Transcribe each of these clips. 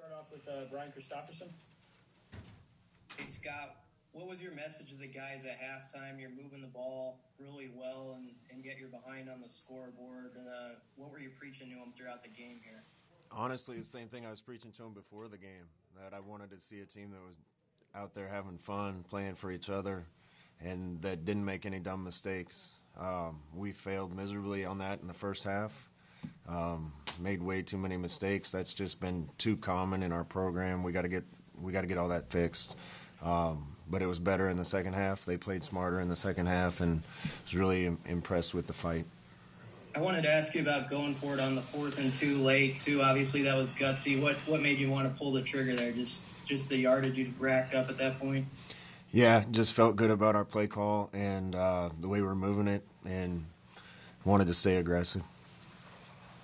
Start off with Brian Christopherson. Hey, Scott, what was your message to the guys at halftime? You're moving the ball really well, and yet you're behind on the scoreboard. What were you preaching to them throughout the game here? Honestly, the same thing I was preaching to them before the game, that I wanted to see a team that was out there having fun, playing for each other, and that didn't make any dumb mistakes. We failed miserably on that in the first half. Made way too many mistakes. That's just been too common in our program. We got to get all that fixed. But it was better in the second half. They played smarter in the second half, and was really impressed with the fight. I wanted to ask you about going for it on the 4th and 2 late too. Obviously, that was gutsy. What made you want to pull the trigger there? Just the yardage you racked up at that point? Yeah, just felt good about our play call and the way we were moving it, and wanted to stay aggressive.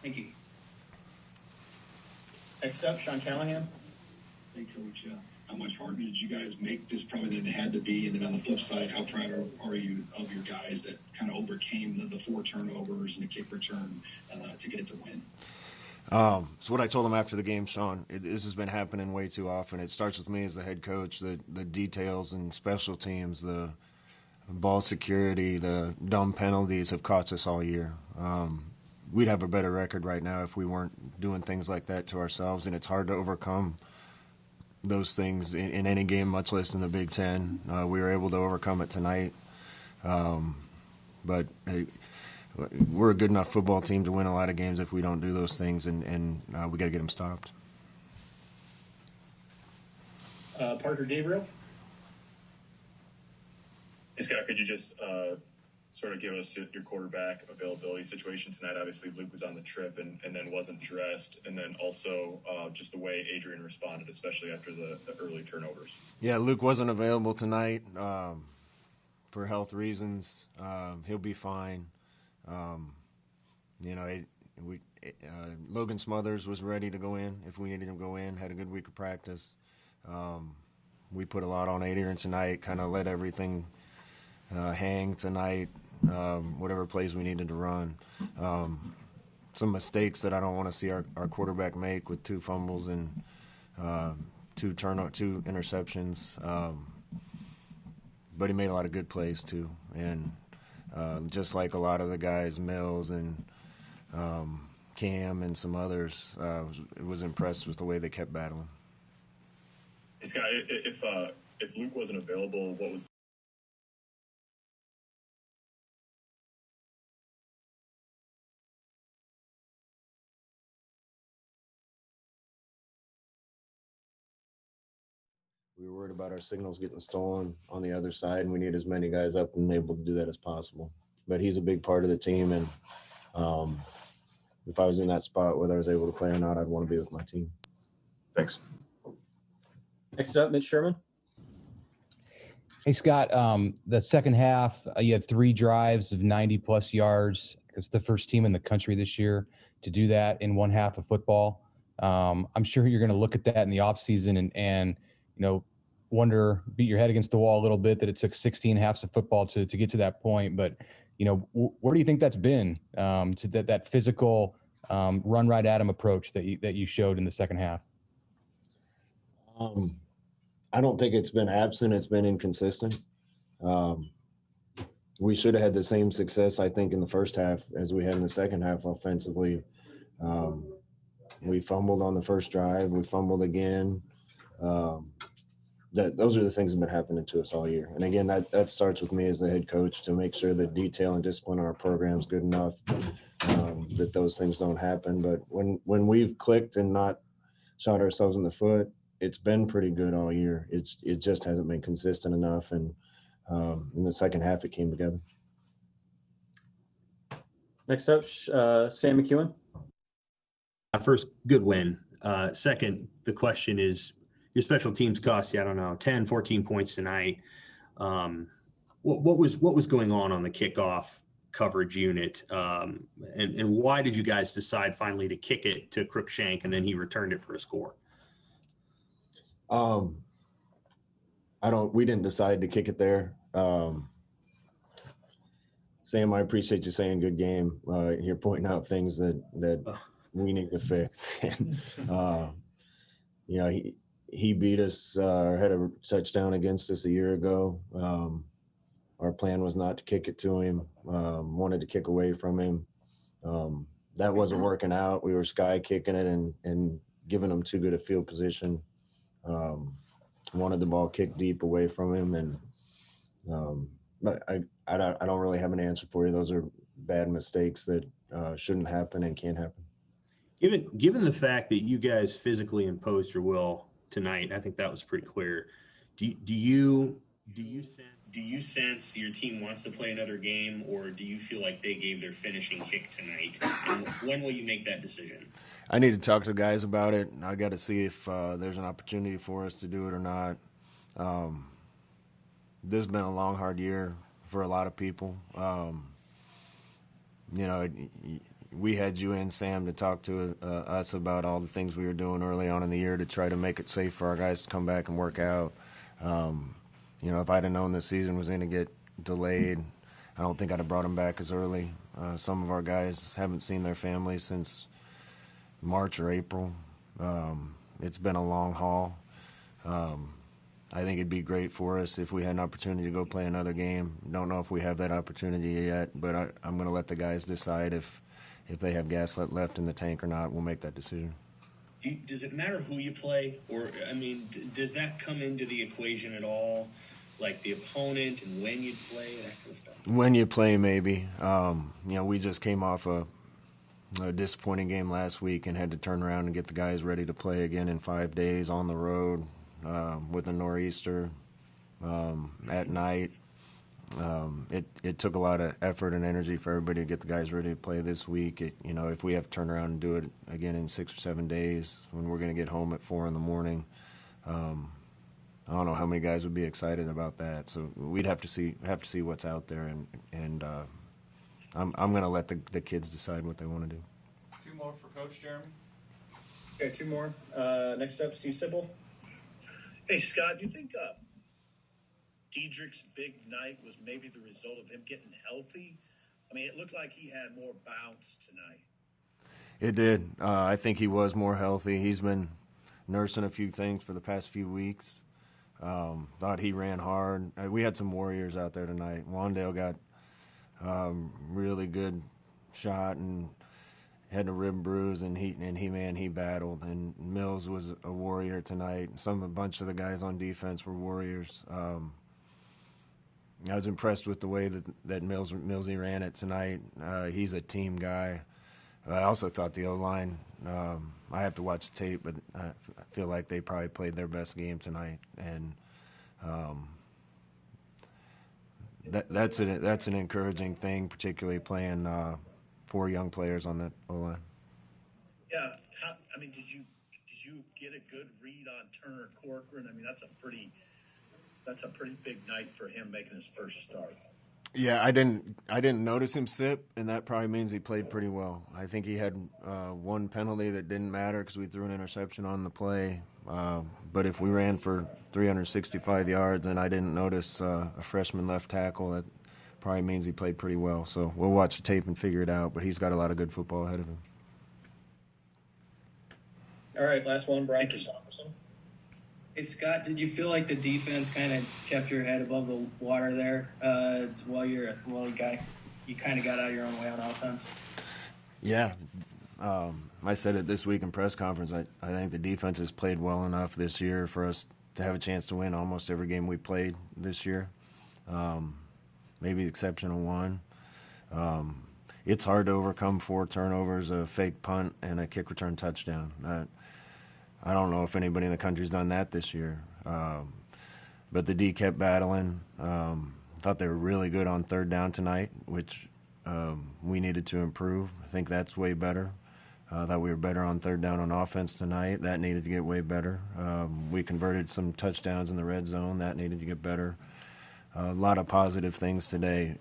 Thank you. Next up, Sean Callahan. Hey, Coach. How much harder did you guys make this probably than it had to be? And then on the flip side, how proud are you of your guys that kind of overcame the 4 turnovers and the kick return to get the win? So what I told them after the game, Sean, this has been happening way too often. It starts with me as the head coach, the details and special teams, the ball security, the dumb penalties have cost us all year. We'd have a better record right now if we weren't doing things like that to ourselves, and it's hard to overcome those things in any game, much less in the Big Ten. We were able to overcome it tonight. But hey, we're a good enough football team to win a lot of games if we don't do those things, and we got to get them stopped. Parker Gabriel. Hey, Scott, could you just sort of give us your quarterback availability situation tonight? Obviously, Luke was on the trip and then wasn't dressed, and then also just the way Adrian responded, especially after the early turnovers. Yeah, Luke wasn't available tonight for health reasons. He'll be fine. Logan Smothers was ready to go in if we needed him to go in, had a good week of practice. We put a lot on Adrian tonight, kind of let everything hang tonight, whatever plays we needed to run. Some mistakes that I don't want to see our quarterback make with 2 fumbles and 2 interceptions. But he made a lot of good plays too. And just like a lot of the guys, Mills and Cam and some others, was impressed with the way they kept battling. Hey, Scott, if Luke wasn't available, what was We were worried about our signals getting stolen on the other side, and we need as many guys up and able to do that as possible. But he's a big part of the team, and if I was in that spot, whether I was able to play or not, I'd want to be with my team. Thanks. Next up, Mitch Sherman. Hey, Scott, the second half, you had 3 drives of 90-plus yards. It's the first team in the country this year to do that in one half of football. I'm sure you're going to look at that in the offseason and beat your head against the wall a little bit that it took 16 halves of football to get to that point. But, where do you think that's been to that physical run right at him approach that you showed in the second half? I don't think it's been absent. It's been inconsistent. We should have had the same success, I think, in the first half as we had in the second half offensively. We fumbled on the first drive. We fumbled again. Those are the things that have been happening to us all year. And again, that starts with me as the head coach to make sure that detail and discipline in our program is good enough that those things don't happen. But when we've clicked and not shot ourselves in the foot, it's been pretty good all year. It just hasn't been consistent enough. And in the second half, it came together. Next up, Sam McEwen. First, good win. Second, the question is, your special teams cost you, 10, 14 points tonight. What was going on the kickoff coverage unit? And why did you guys decide finally to kick it to Crookshank and then he returned it for a score? We didn't decide to kick it there. Sam, I appreciate you saying good game. You're pointing out things that we need to fix. you know, he beat us, had a touchdown against us a year ago. Our plan was not to kick it to him, wanted to kick away from him. That wasn't working out. We were sky kicking it and giving him too good a field position. Wanted the ball kicked deep away from him, and but I don't really have an answer for you. Those are bad mistakes that shouldn't happen and can't happen. Given the fact that you guys physically imposed your will tonight, I think that was pretty clear. Do you sense your team wants to play another game, or do you feel like they gave their finishing kick tonight? And when will you make that decision? I need to talk to the guys about it. I got to see if there's an opportunity for us to do it or not. This has been a long, hard year for a lot of people. You know, we had you and Sam to talk to us about all the things we were doing early on in the year to try to make it safe for our guys to come back and work out. You know, if I'd have known this season was going to get delayed, I don't think I'd have brought them back as early. Some of our guys haven't seen their families since March or April. It's been a long haul. I think it'd be great for us if we had an opportunity to go play another game. Don't know if we have that opportunity yet, but I'm going to let the guys decide if they have gas left in the tank or not. We'll make that decision. Does it matter who you play? Or, I mean, does that come into the equation at all? Like the opponent and when you play, that kind of stuff? When you play, maybe. You know, we just came off a disappointing game last week and had to turn around and get the guys ready to play again in 5 days on the road with a nor'easter at night. It took a lot of effort and energy for everybody to get the guys ready to play this week. You know, if we have to turn around and do it again in 6 or 7 days when we're going to get home at 4 a.m, I don't know how many guys would be excited about that. So we'd have to see what's out there, and I'm going to let the kids decide what they want to do. 2 more for Coach Jeremy. Okay, 2 more. Next up, Steve Sipple. Hey, Scott, do you think Diedrich's big night was maybe the result of him getting healthy? I mean, it looked like he had more bounce tonight. It did. I think he was more healthy. He's been nursing a few things for the past few weeks. Thought he ran hard. We had some warriors out there tonight. Wandale got really good shot and had a rib bruise, and he battled. And Mills was a warrior tonight. A bunch of the guys on defense were warriors. I was impressed with the way that Millsy ran it tonight. He's a team guy. I also thought the O-line, I have to watch the tape, but I feel like they probably played their best game tonight. And that's an encouraging thing, particularly playing 4 young players on that O-line. Yeah, I mean, did you get a good read on Turner Corcoran? I mean, that's a pretty big night for him making his first start. Yeah, I didn't notice him sip, and that probably means he played pretty well. I think he had 1 penalty that didn't matter because we threw an interception on the play. But if we ran for 365 yards and I didn't notice a freshman left tackle, that probably means he played pretty well. So we'll watch the tape and figure it out, but he's got a lot of good football ahead of him. All right, last one, Brian Christopherson. Hey, Scott, did you feel like the defense kind of kept your head above the water there while you kind of got out of your own way on offense? Yeah. I said it this week in press conference. I think the defense has played well enough this year for us to have a chance to win almost every game we played this year, maybe the exception of 1. It's hard to overcome 4 turnovers, a fake punt, and a kick return touchdown. I don't know if anybody in the country's done that this year. But the D kept battling. Thought they were really good on 3rd down tonight, which we needed to improve. I think that's way better. Thought we were better on 3rd down on offense tonight. That needed to get way better. We converted some touchdowns in the red zone. That needed to get better. A lot of positive things today.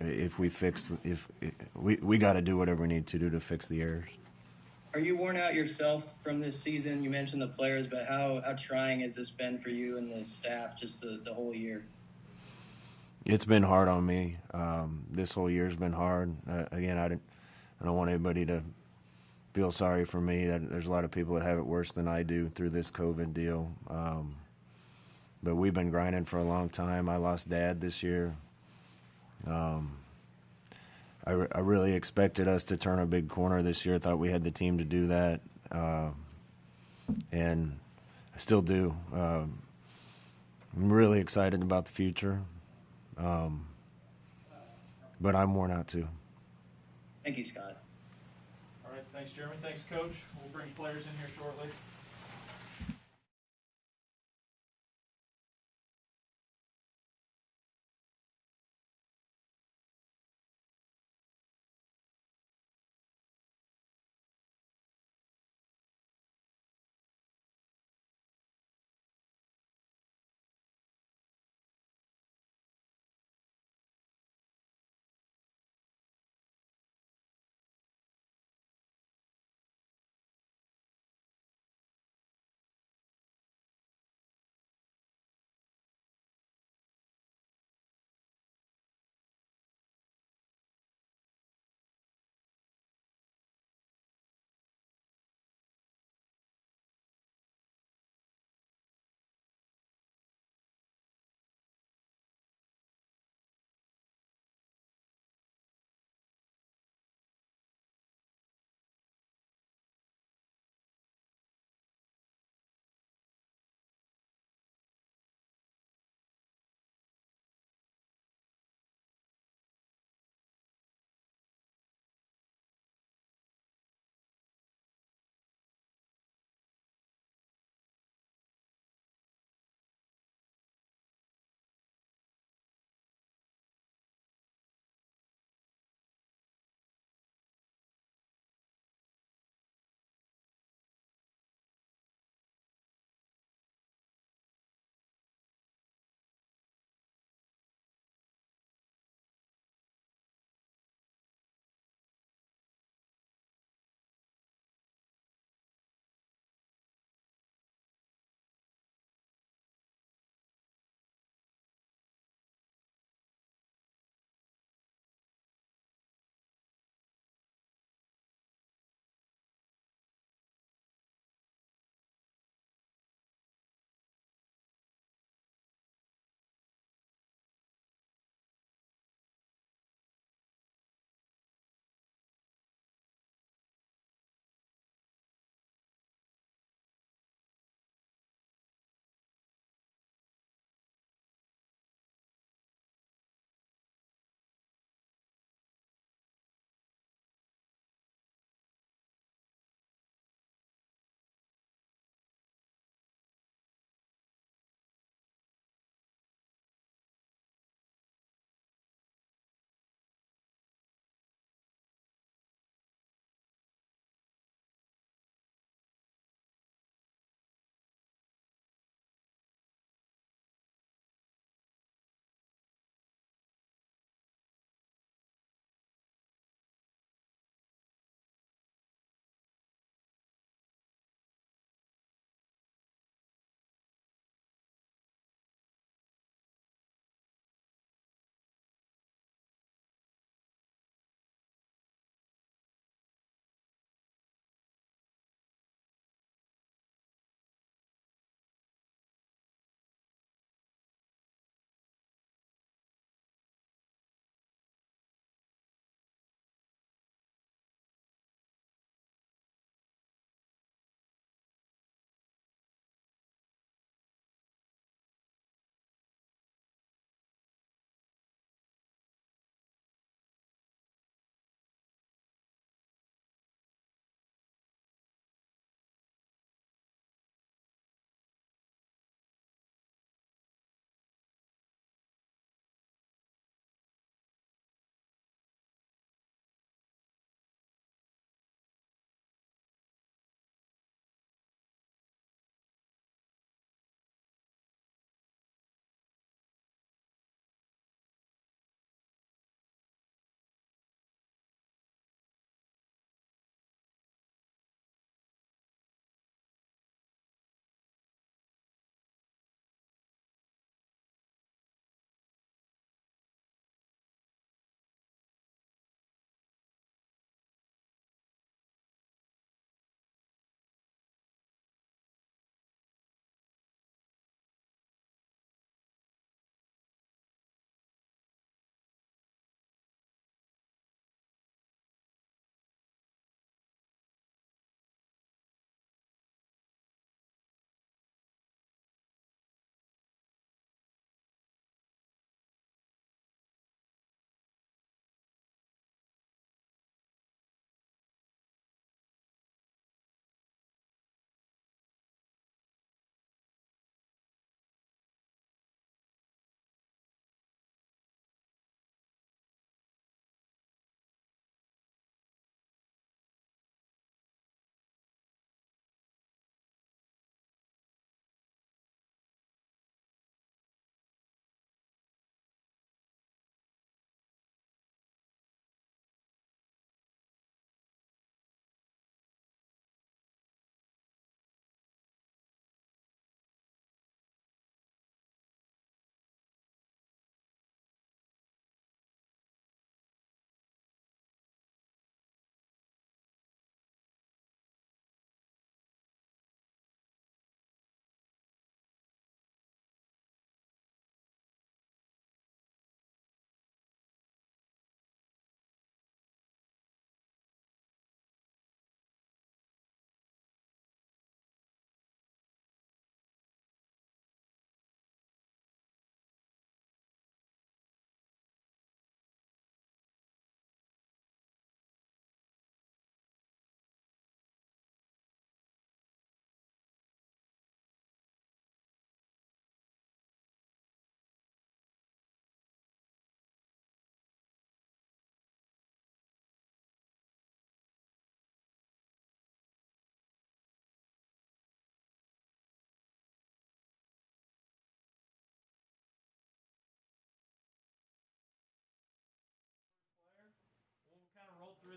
We got to do whatever we need to do to fix the errors. Are you worn out yourself from this season? You mentioned the players, but how trying has this been for you and the staff just the whole year? It's been hard on me. This whole year's been hard. Again, I don't want anybody to feel sorry for me. That there's a lot of people that have it worse than I do through this COVID deal. But we've been grinding for a long time. I lost Dad this year. I really expected us to turn a big corner this year. I thought we had the team to do that, and I still do. I'm really excited about the future, but I'm worn out too. Thank you, Scott. All right, thanks, Jeremy. Thanks, Coach. We'll bring players in here shortly.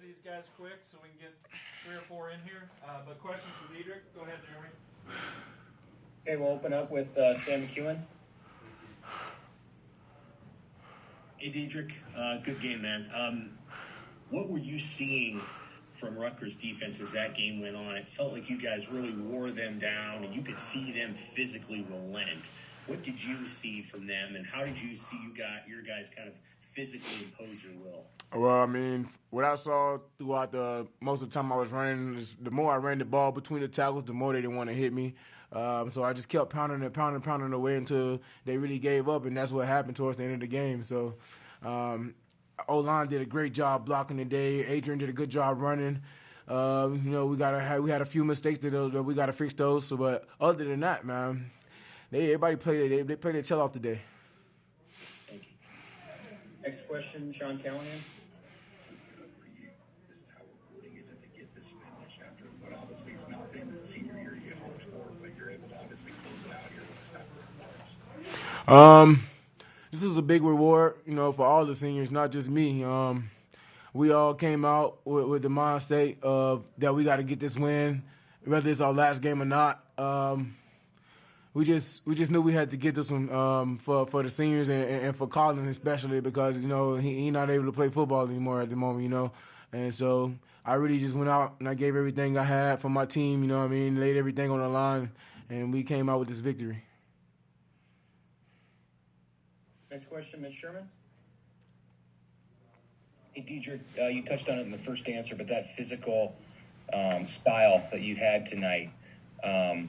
these guys quick so we can get 3 or 4 in here. But questions for Diedrich? Go ahead, Jeremy. Okay, we'll open up with Sam McEwen. Hey, Diedrich, good game, man. What were you seeing from Rutgers defense as that game went on? It felt like you guys really wore them down, and you could see them physically relent. What did you see from them, and how did you see your guys kind of physically impose your will? Well, I mean, what I saw throughout most of the time I was running is the more I ran the ball between the tackles, the more they didn't want to hit me. So I just kept pounding away until they really gave up, and that's what happened towards the end of the game. So O-line did a great job blocking today. Adrian did a good job running. We had a few mistakes that we got to fix those. So, but other than that, man, everybody played their tail off today. Thank you. Next question, Sean Callahan. This is how rewarding is it to get this win this chapter? But obviously, it's not been the senior year you hoped for, but you're able to obviously close it out here with this type of rewards. This is a big reward, for all the seniors, not just me. We all came out with the mind state of that we got to get this win, whether it's our last game or not. We just knew we had to get this one for the seniors and for Colin especially because he not able to play football anymore at the moment, and so I really just went out and I gave everything I had for my team, laid everything on the line, and we came out with this victory. Next question, Mitch Sherman. Hey, Diedrich, you touched on it in the first answer, but that physical style that you had tonight,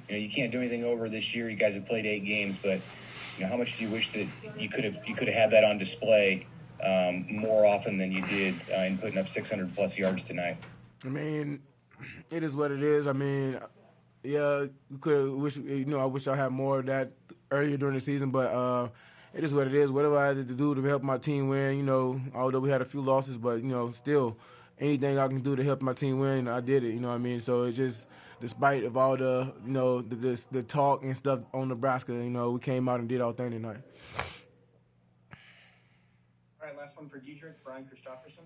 you can't do anything over this year. You guys have played 8 games, but how much do you wish that you could have had that on display more often than you did in putting up 600+ yards tonight? I mean, it is what it is. I mean, yeah, we could wish. I wish I had more of that earlier during the season, but it is what it is. Whatever I had to do to help my team win, although we had a few losses, but still, anything I can do to help my team win, I did it. So it's just, despite of all the the talk and stuff on Nebraska, we came out and did our thing tonight. All right, last one for Diedrich, Brian Christopherson.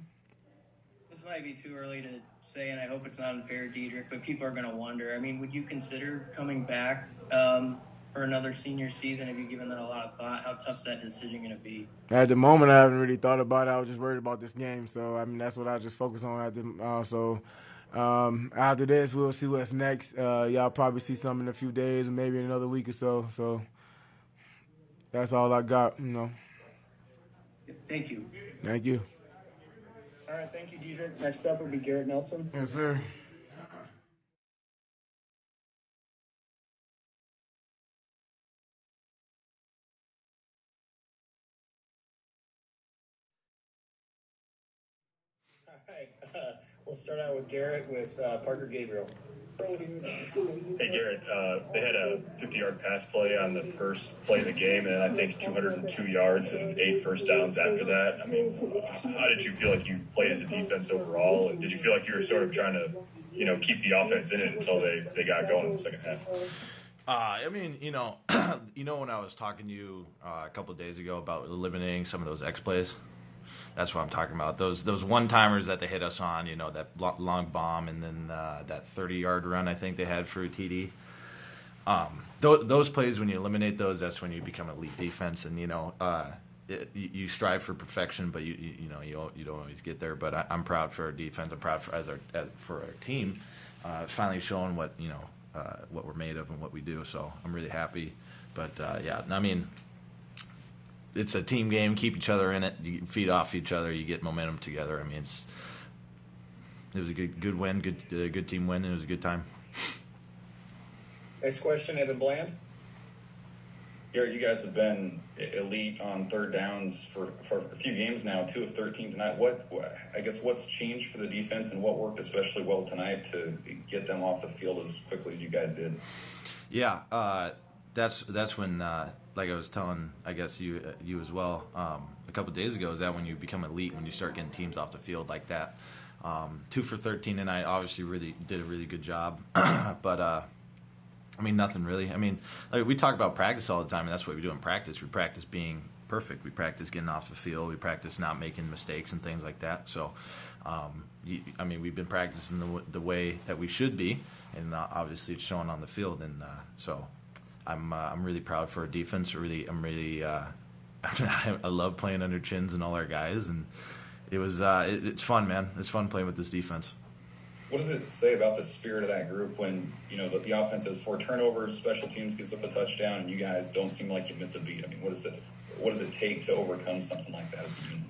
This might be too early to say, and I hope it's not unfair, Diedrich, but people are going to wonder. I mean, would you consider coming back for another senior season? Have you given that a lot of thought? How tough is that decision going to be? At the moment, I haven't really thought about it. I was just worried about this game. So, that's what I just focus on. After this, we'll see what's next. Y'all probably see something in a few days or maybe in another week or so. So that's all I got, Thank you. Thank you. All right, thank you, Diedrich. Next up will be Garrett Nelson. Yes, sir. All right, we'll start out with Garrett with Parker Gabriel. Hey, Garrett, they had a 50-yard pass play on the first play of the game, and I think 202 yards and 8 first downs after that. I mean, how did you feel like you played as a defense overall? And did you feel like you were sort of trying to, keep the offense in it until they got going in the second half? When I was talking to you a couple of days ago about eliminating some of those X plays, that's what I'm talking about. Those one-timers that they hit us on, that long bomb and then that 30-yard run I think they had for a TD. Those plays, when you eliminate those, that's when you become elite defense. And, you strive for perfection, but you don't always get there. But I'm proud for our defense. I'm proud for our team finally showing what we're made of and what we do. So I'm really happy. But, it's a team game. Keep each other in it. You feed off each other. You get momentum together. It was a good win, good team win. It was a good time. Next question, Evan Bland. Garrett, you guys have been elite on third downs for a few games now, 2 of 13 tonight. What's changed for the defense and what worked especially well tonight to get them off the field as quickly as you guys did? Yeah, that's when, like I was telling, I guess you as well, a couple of days ago, is that when you become elite, when you start getting teams off the field like that. 2 for 13 tonight, obviously really did a really good job, but nothing really. We talk about practice all the time, and that's what we do in practice. We practice being perfect. We practice getting off the field. We practice not making mistakes and things like that. So we've been practicing the way that we should be, and obviously it's showing on the field. And so I'm really proud for our defense. I love playing under Chins and all our guys, and it's fun, man. It's fun playing with this defense. What does it say about the spirit of that group when, the offense has 4 turnovers, special teams gives up a touchdown, and you guys don't seem like you miss a beat? I mean, what does it take to overcome something like that as a unit?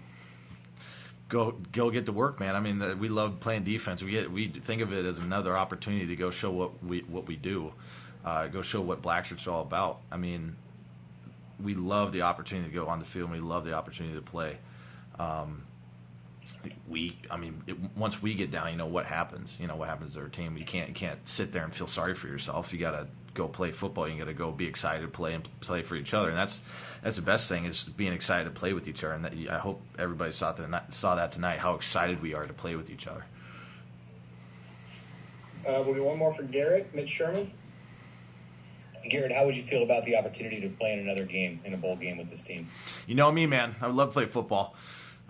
Go get to work, man. I mean, we love playing defense. We think of it as another opportunity to go show what we do, go show what Blackshirt's all about. I mean, we love the opportunity to go on the field, and we love the opportunity to play. Once we get down, what happens? What happens to our team? You can't sit there and feel sorry for yourself. You got to go play football. You got to go be excited to play and play for each other. And that's the best thing, is being excited to play with each other. And I hope everybody saw that tonight, how excited we are to play with each other. We'll do one more for Garrett. Mitch Sherman. Garrett, how would you feel about the opportunity to play in another game, in a bowl game with this team? You know me, man. I would love to play football.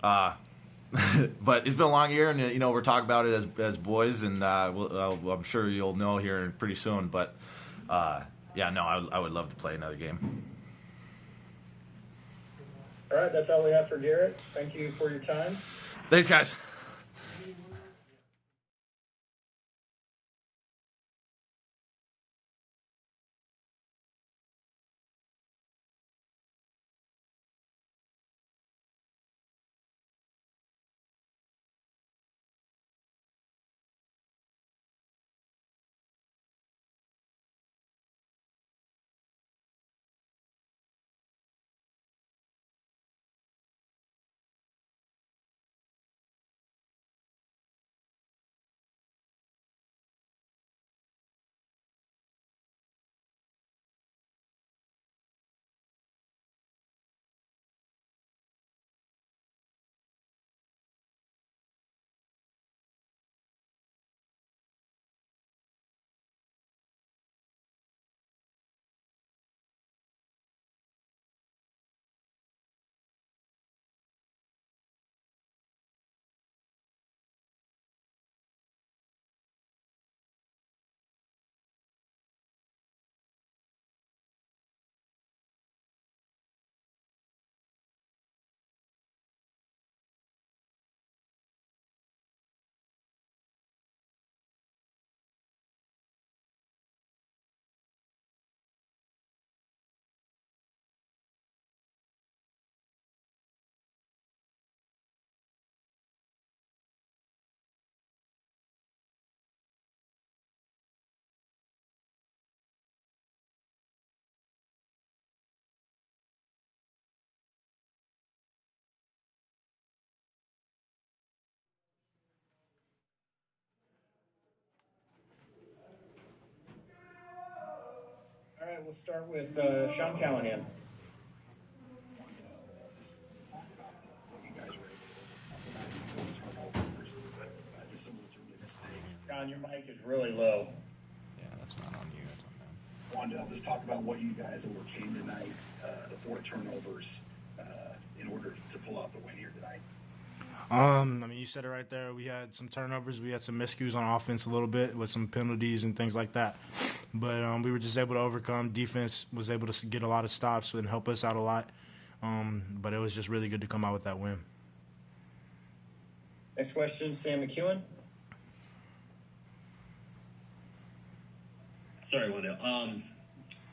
But it's been a long year, and we're talking about it as boys, and I'm sure you'll know here pretty soon. But I would love to play another game. All right, that's all we have for Garrett. Thank you for your time. Thanks, guys. All right, we'll start with Sean Callahan. Sean, your mic is really low. Yeah, that's not on you. That's on them. Wanted to just talk about what you guys overcame tonight, the 4 turnovers, in order to pull out the win here tonight. You said it right there. We had some turnovers. We had some miscues on offense a little bit with some penalties and things like that. But we were just able to overcome. Defense was able to get a lot of stops and help us out a lot. But it was just really good to come out with that win. Next question, Sam McEwen. Sorry, Wendell.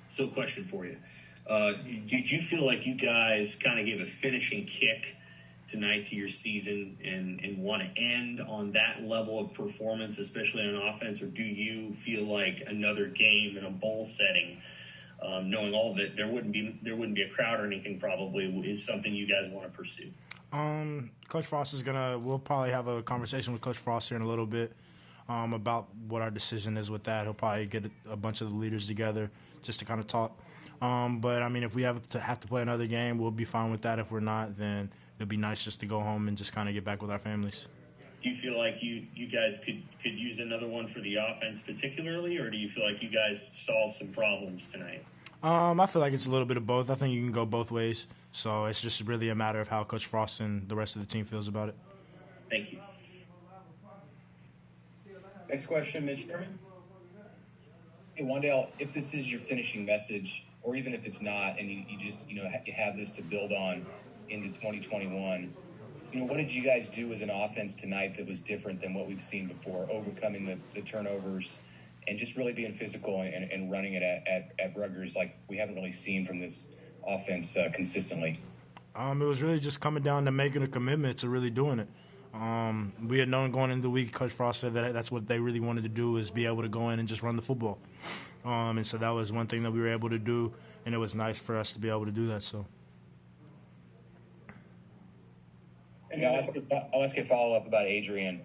So question for you. Did you feel like you guys kind of gave a finishing kick tonight to your season and want to end on that level of performance, especially on offense, or do you feel like another game in a bowl setting, knowing all that there wouldn't be a crowd or anything, probably is something you guys want to pursue? Coach Frost we'll probably have a conversation with Coach Frost here in a little bit about what our decision is with that. He'll probably get a bunch of the leaders together just to kind of talk. But if we have to play another game, we'll be fine with that. If we're not, then it'd be nice just to go home and just kind of get back with our families. Do you feel like you guys could use another one for the offense particularly, or do you feel like you guys solved some problems tonight? I feel like it's a little bit of both. I think you can go both ways. So it's just really a matter of how Coach Frost and the rest of the team feels about it. Thank you. Next question, Mitch Sherman. Hey, Wandale, if this is your finishing message, or even if it's not, and you just, you have this to build on into 2021, what did you guys do as an offense tonight that was different than what we've seen before, overcoming the turnovers and just really being physical and running it at Rutgers like we haven't really seen from this offense consistently? It was really just coming down to making a commitment to really doing it. We had known going into the week, Coach Frost said that that's what they really wanted to do, is be able to go in and just run the football. And so that was one thing that we were able to do, and it was nice for us to be able to do that. So. And I'll ask you a follow-up about Adrian.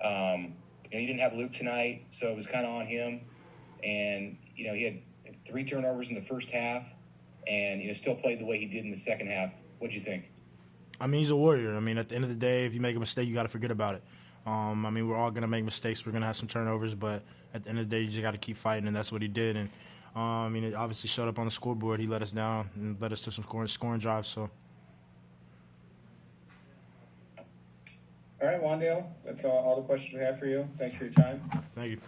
You didn't have Luke tonight, so it was kind of on him. And, he had 3 turnovers in the first half and, still played the way he did in the second half. What'd you think? He's a warrior. At the end of the day, if you make a mistake, you got to forget about it. We're all going to make mistakes. We're going to have some turnovers, but at the end of the day, you just got to keep fighting, and that's what he did. And, it obviously showed up on the scoreboard. He let us down and led us to some scoring drives. So. All right, Wandale, that's all the questions we have for you. Thanks for your time. Thank you.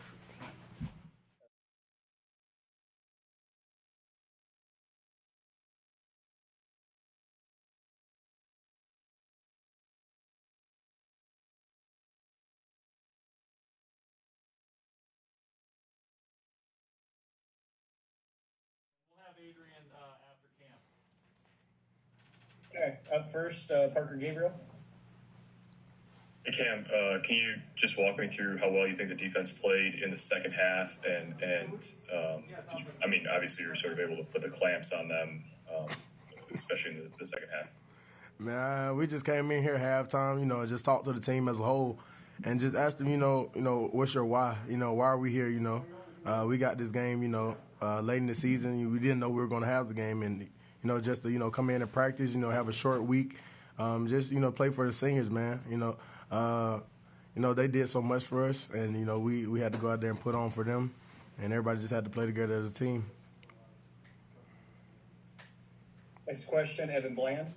We'll have Adrian after camp. Okay, up first, Parker Gabriel. Hey Cam, can you just walk me through how well you think the defense played in the second half? And obviously you're sort of able to put the clamps on them, especially in the second half. Man, we just came in here halftime, and just talked to the team as a whole, and just asked them, what's your why? Why are we here? We got this game, late in the season. We didn't know we were going to have the game, and just to come in and practice, have a short week, just play for the seniors, man. They did so much for us, and we had to go out there and put on for them, and everybody just had to play together as a team. Next question, Evan Bland.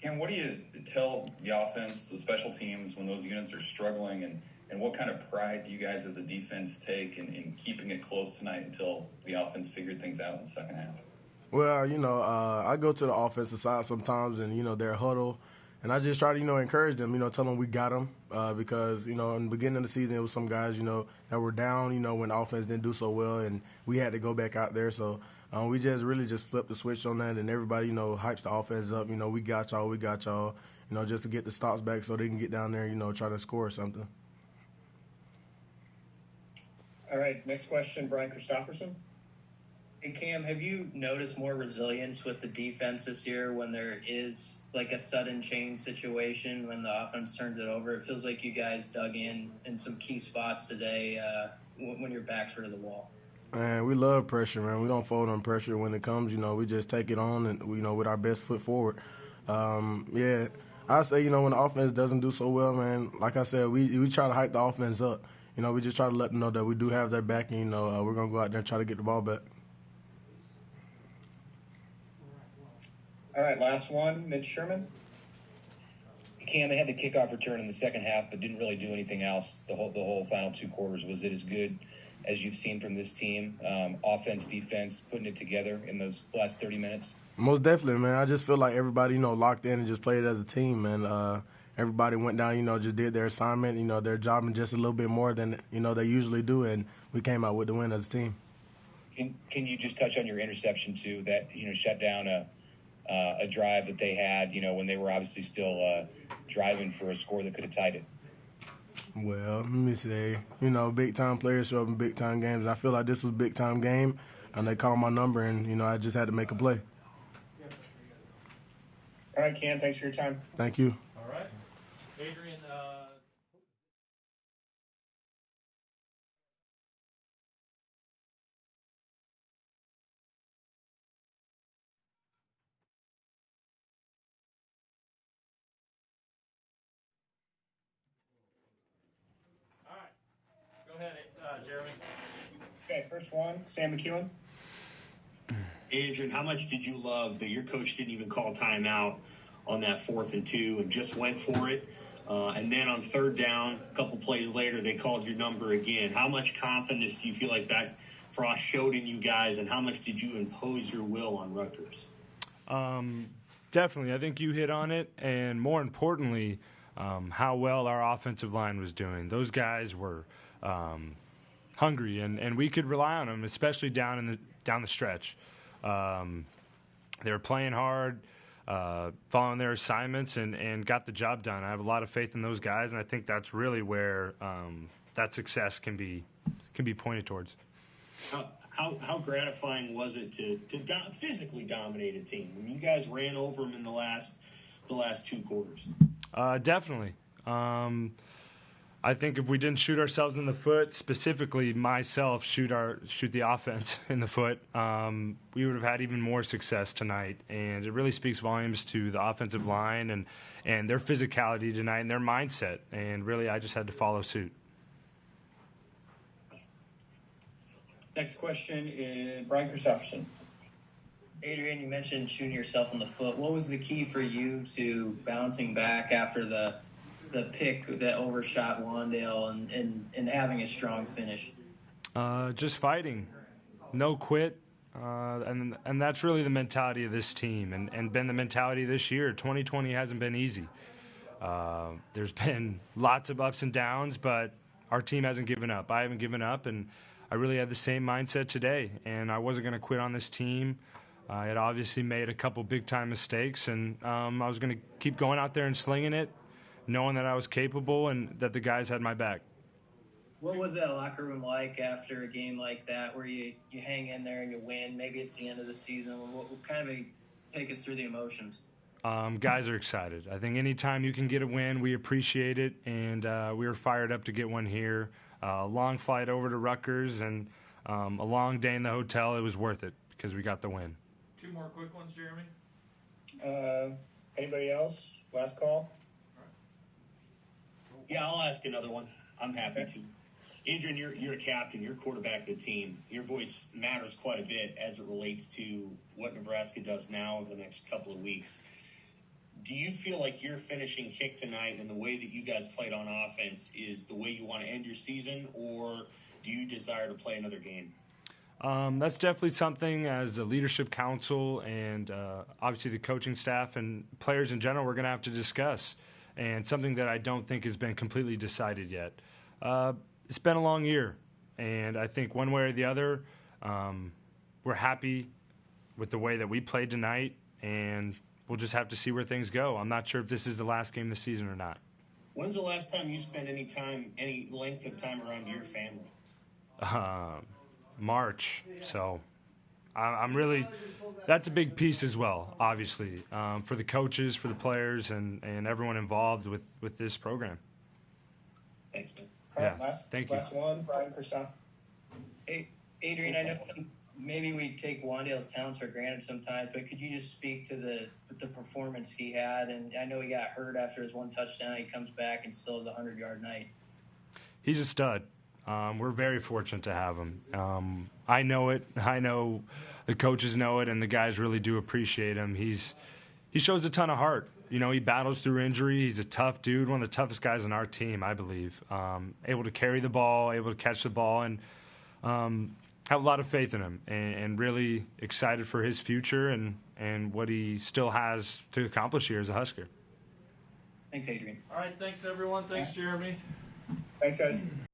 Cam, what do you tell the offense, the special teams, when those units are struggling, and what kind of pride do you guys as a defense take in keeping it close tonight until the offense figured things out in the second half? Well, I go to the offensive side sometimes, and their huddle. And I just try to, encourage them, tell them we got them because, in the beginning of the season, it was some guys, that were down, when the offense didn't do so well, and we had to go back out there. So we just really just flipped the switch on that, and everybody, hypes the offense up. We got y'all, just to get the stops back so they can get down there, try to score something. All right, next question, Brian Christopherson. Hey, Cam, have you noticed more resilience with the defense this year when there is like a sudden change situation when the offense turns it over? It feels like you guys dug in some key spots today when your backs were to the wall. Man, we love pressure, man. We don't fold on pressure when it comes. We just take it on and, with our best foot forward. I say, when the offense doesn't do so well, man, like I said, we try to hype the offense up. We just try to let them know that we do have their back and, we're going to go out there and try to get the ball back. All right, last one, Mitch Sherman. Cam, they had the kickoff return in the second half, but didn't really do anything else the whole final 2 quarters. Was it as good as you've seen from this team, offense, defense, putting it together in those last 30 minutes? Most definitely, man. I just feel like everybody, locked in and just played as a team, man. Everybody went down, just did their assignment, their job and just a little bit more than, they usually do, and we came out with the win as a team. Can you just touch on your interception, too, that, shut down a drive that they had, when they were obviously still driving for a score that could have tied it? Well, let me say, big-time players show up in big-time games. I feel like this was a big-time game, and they called my number, and, I just had to make a play. All right, Cam, thanks for your time. Thank you. All right. Adrian, all right. Go ahead, Jeremy. Okay, first one, Sam McEwen. Adrian, how much did you love that your coach didn't even call timeout on that 4th and 2 and just went for it? And then on third down, a couple plays later, they called your number again. How much confidence do you feel like that Frost showed in you guys, and how much did you impose your will on Rutgers? Definitely. I think you hit on it, and more importantly, how well our offensive line was doing. Those guys were hungry, and we could rely on them, especially down the stretch. They were playing hard, following their assignments, and got the job done. I have a lot of faith in those guys, and I think that's really where that success can be pointed towards. How gratifying was it to physically dominate a team? I mean, you guys ran over them in the last 2 quarters. Definitely. I think if we didn't shoot ourselves in the foot, specifically myself, shoot the offense in the foot, we would have had even more success tonight. And it really speaks volumes to the offensive line and their physicality tonight and their mindset. And really, I just had to follow suit. Next question is Brian Christopherson. Adrian, you mentioned shooting yourself in the foot. What was the key for you to bouncing back after the pick that overshot Wandale and having a strong finish? Just fighting, no quit, and that's really the mentality of this team and been the mentality this year. 2020 hasn't been easy. There's been lots of ups and downs, but our team hasn't given up. I haven't given up, and I really had the same mindset today, and I wasn't going to quit on this team. I had obviously made a couple big-time mistakes, and I was going to keep going out there and slinging it, knowing that I was capable and that the guys had my back. What was that locker room like after a game like that where you hang in there and you win? Maybe it's the end of the season. What kind of take us through the emotions? Guys are excited. I think anytime you can get a win, we appreciate it, and we were fired up to get one here. A long flight over to Rutgers and a long day in the hotel. It was worth it because we got the win. 2 more quick ones, Jeremy. Anybody else? Last call? Yeah, I'll ask another one. I'm happy to. Adrian, you're a captain. You're quarterback of the team. Your voice matters quite a bit as it relates to what Nebraska does now over the next couple of weeks. Do you feel like your finishing kick tonight and the way that you guys played on offense is the way you want to end your season, or do you desire to play another game? That's definitely something as a leadership council and obviously the coaching staff and players in general we're going to have to discuss, and something that I don't think has been completely decided yet. It's been a long year, and I think one way or the other we're happy with the way that we played tonight, and we'll just have to see where things go. I'm not sure if this is the last game of the season or not. When's the last time you spent any length of time around your family? March. So I'm really – that's a big piece as well, obviously, for the coaches, for the players, and everyone involved with this program. Thanks, man. Yeah, thank you. Last one, Brian Kershaw. Hey, Adrian, I know maybe we take Wandale's talents for granted sometimes, but could you just speak to the performance he had? And I know he got hurt after his one touchdown. He comes back and still has a 100-yard night. He's a stud. We're very fortunate to have him. I know it. I know the coaches know it, and the guys really do appreciate him. He shows a ton of heart. You know, he battles through injury. He's a tough dude, one of the toughest guys on our team, I believe. Able to carry the ball, able to catch the ball, and have a lot of faith in him, and really excited for his future and what he still has to accomplish here as a Husker. Thanks, Adrian. All right, thanks, everyone. Thanks, Jeremy. Thanks, guys.